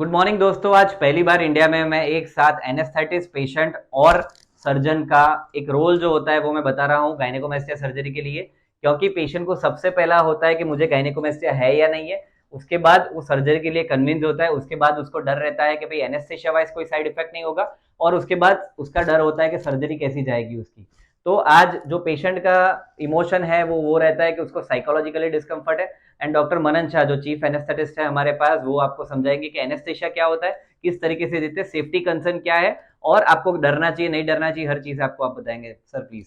Good morning दोस्तों। आज पहली बार इंडिया में मैं एक साथ एनेस्थेटिस्ट पेशेंट और सर्जन का एक रोल जो होता है वो मैं बता रहा हूँ गायनेकोमेस्टिया सर्जरी के लिए। क्योंकि पेशेंट को सबसे पहला होता है कि मुझे गायनेकोमेस्टिया है या नहीं है। उसके बाद वो सर्जरी के लिए कन्विंस होता है। उसके बाद उसको डर रहता है कि भाई एनेस्थेशिया वाइज कोई साइड इफेक्ट नहीं होगा। और उसके बाद उसका डर होता है कि सर्जरी कैसी जाएगी उसकी। तो आज जो पेशेंट का इमोशन है वो रहता है कि उसको साइकोलॉजिकली डिस्कम्फर्ट है। एंड डॉक्टर मनन शाह जो चीफ एनेस्थेटिस्ट है हमारे पास, वो आपको समझाएंगे कि एनेस्थेशिया क्या होता है, किस तरीके से देते हैं, सेफ्टी कंसर्न क्या है, और आपको डरना चाहिए नहीं डरना चाहिए, हर चीज आपको आप बताएंगे। Sir please.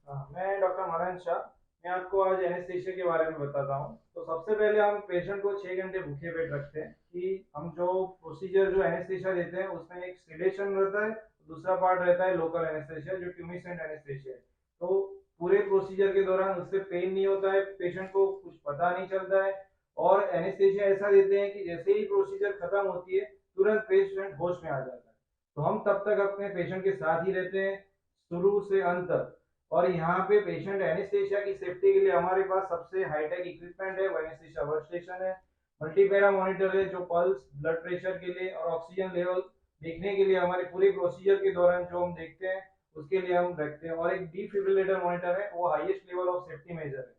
मैं डॉक्टर मनन शाह। मैं आपको आज एनेस्थीसिया के बारे में बताता हूँ। तो सबसे पहले हम पेशेंट को 6 घंटे भूखे पेट रखते हैं कि हम जो प्रोसीजर जो एनेस्थीसिया देते हैं उसमें एक सिडेशन रहता है, दूसरा पार्ट रहता है लोकल एनेस्थीसिया जो ट्यूमिसेंट एनेस्थीसिया है। तो पूरे प्रोसीजर के दौरान उससे पेन नहीं होता है, पेशेंट को कुछ पता नहीं चलता है। और एनेस्थीसिया ऐसा देते हैं कि जैसे ही प्रोसीजर खत्म होती है तुरंत पेशेंट होश में आ जाता है। तो हम तब तक अपने पेशेंट के साथ ही रहते हैं शुरू से अंत तक। और यहाँ पे पेशेंट एनेस्थेशिया की सेफ्टी के लिए हमारे पास सबसे हाईटेक इक्विपमेंट है, वो एनेस्थेशिया वर्क स्टेशन है। मल्टीपैरा मॉनिटर है जो पल्स, ब्लड प्रेशर के लिए और ऑक्सीजन लेवल देखने के लिए हमारे पूरे प्रोसीजर के दौरान जो हम देखते हैं उसके लिए हम रखते हैं। और एक डिफिब्रिलेटर मॉनिटर है, वो highest level of safety major है,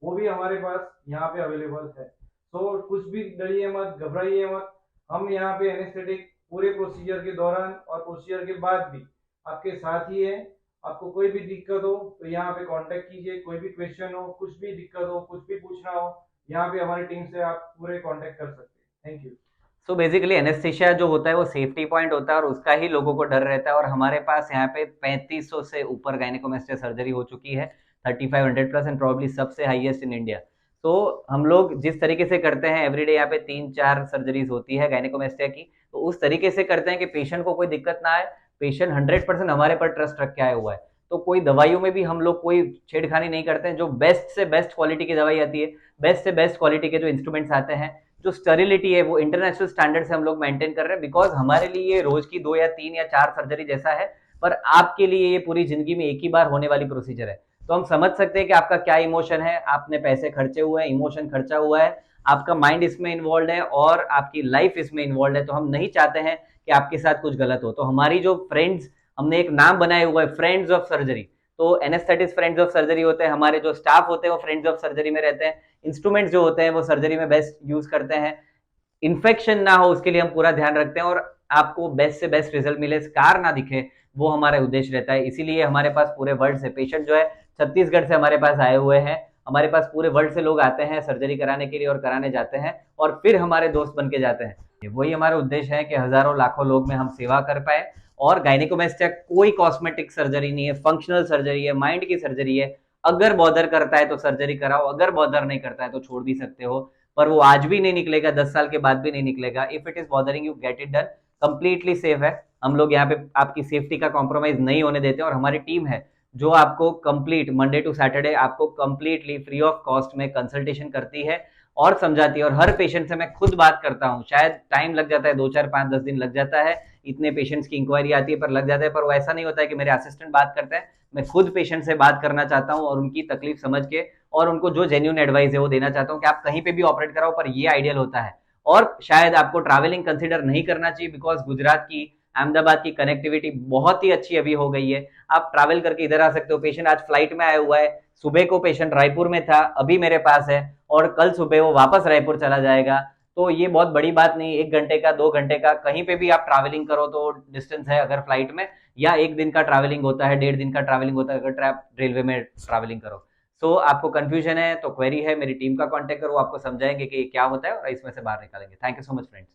वो भी हमारे पास यहाँ पे अवेलेबल है। तो कुछ भी डरिए मत, घबराइए मत। हम यहाँ पे एनेस्थेटिक पूरे प्रोसीजर के दौरान और प्रोसीजर के बाद भी आपके साथ ही है। आपको कोई भी दिक्कत हो तो यहाँ पे कांटेक्ट कीजिए, कोई भी क्वेश्चन हो, कुछ भी दिक्कत हो, कुछ भी पूछना हो, यहाँ पे हमारी टीम से आप पूरे कांटेक्ट कर सकते हैं। Thank you. So basically anaesthesia जो होता है वो सेफ्टी पॉइंट होता है और उसका ही लोगों को डर रहता है। और हमारे पास यहाँ पे 3500 से ऊपर गायनेकोमेस्टिया सर्जरी हो चुकी है, 3500 प्लस, एंड प्रॉब्ली सबसे हाईएस्ट इन इंडिया। तो हम लोग जिस तरीके से करते हैं एवरीडे, यहाँ पे 3-4 सर्जरीज होती है गायनेकोमेस्टिया की, तो उस तरीके से करते हैं कि पेशेंट को कोई दिक्कत ना आए। पेशेंट 100% हमारे पर ट्रस्ट रख के आया हुआ है। तो कोई दवाइयों में भी हम लोग कोई छेड़खानी नहीं करते हैं। जो बेस्ट से बेस्ट क्वालिटी की दवाई आती है, बेस्ट से बेस्ट क्वालिटी के जो इंस्ट्रूमेंट्स आते हैं, जो स्टेरिलिटी है वो इंटरनेशनल स्टैंडर्ड से हम लोग मेंटेन कर रहे हैं। बिकॉज हमारे लिए ये रोज की 2 या 3 या 4 सर्जरी जैसा है, पर आपके लिए ये पूरी जिंदगी में एक ही बार होने वाली प्रोसीजर है। तो हम समझ सकते हैं कि आपका क्या इमोशन है, आपने पैसे खर्चे हुए हैं, इमोशन खर्चा हुआ है, आपका माइंड इसमें इन्वॉल्व है और आपकी लाइफ इसमें इन्वॉल्व है। तो हम नहीं चाहते हैं कि आपके साथ कुछ गलत हो। तो हमारी जो फ्रेंड्स, हमने एक नाम बनाया हुआ है, फ्रेंड्स ऑफ सर्जरी। तो एनेस्थेटिस्ट फ्रेंड्स ऑफ सर्जरी होते हैं, हमारे जो स्टाफ होते हैं वो फ्रेंड्स ऑफ सर्जरी में रहते हैं। इंस्ट्रूमेंट्स जो होते हैं वो सर्जरी में बेस्ट यूज करते हैं। इन्फेक्शन ना हो उसके लिए हम पूरा ध्यान रखते हैं, और आपको बेस्ट से बेस्ट रिजल्ट मिले, स्कार ना दिखे, वो हमारा उद्देश्य रहता है। इसीलिए हमारे पास पूरे वर्ल्ड से पेशेंट जो है, छत्तीसगढ़ से हमारे पास आए हुए हैं। हमारे पास पूरे वर्ल्ड से लोग आते हैं सर्जरी कराने के लिए और कराने जाते हैं, और फिर हमारे दोस्त बन के जाते हैं। वही हमारा उद्देश्य है कि हजारों लाखों लोग में हम सेवा कर पाए। और गायनेकोमेस्टिया कोई कॉस्मेटिक सर्जरी नहीं है, फंक्शनल सर्जरी है, माइंड की सर्जरी है। अगर बॉदर करता है तो सर्जरी कराओ, अगर बॉदर नहीं करता है तो छोड़ भी सकते हो। पर वो आज भी नहीं निकलेगा, 10 साल के बाद भी नहीं निकलेगा। If it is bothering you, get it done. Completely safe है। हम लोग यहाँ पे आपकी सेफ्टी का कॉम्प्रोमाइज नहीं होने देते, और हमारी टीम है जो आपको कंप्लीट मंडे टू सैटरडे आपको कंप्लीटली फ्री ऑफ कॉस्ट में कंसल्टेशन करती है और समझाती है। और हर पेशेंट से मैं खुद बात करता हूँ। शायद टाइम लग जाता है, 2 4 5 10 दिन लग जाता है, इतने पेशेंट्स की इंक्वायरी आती है, पर लग जाता है। पर वो ऐसा नहीं होता है कि मेरे असिस्टेंट बात करते हैं। मैं खुद पेशेंट से बात करना चाहता हूँ और उनकी तकलीफ समझ के और उनको जो जेन्यून एडवाइस है वो देना चाहता हूँ कि आप कहीं पे भी ऑपरेट कराओ, पर ये आइडियल होता है। और शायद आपको ट्रैवलिंग कंसीडर नहीं करना चाहिए, बिकॉज गुजरात की, अहमदाबाद की कनेक्टिविटी बहुत ही अच्छी अभी हो गई है। आप ट्रैवल करके इधर आ सकते हो। पेशेंट आज फ्लाइट में आया हुआ है, सुबह को पेशेंट रायपुर में था, अभी मेरे पास है, और कल सुबह वो वापस रायपुर चला जाएगा। तो ये बहुत बड़ी बात नहीं, 1 घंटे का, 2 घंटे का, कहीं पे भी आप ट्रैवलिंग करो तो डिस्टेंस है अगर फ्लाइट में, या 1 दिन का ट्रैवलिंग होता है, 1.5 दिन का ट्रैवलिंग होता है अगर आप रेलवे में ट्रैवलिंग करो। सो आपको कंफ्यूजन है तो क्वेरी है, मेरी टीम का कांटेक्ट करो, आपको समझाएंगे कि क्या होता है और इसमें से बाहर निकालेंगे। Thank you so much friends.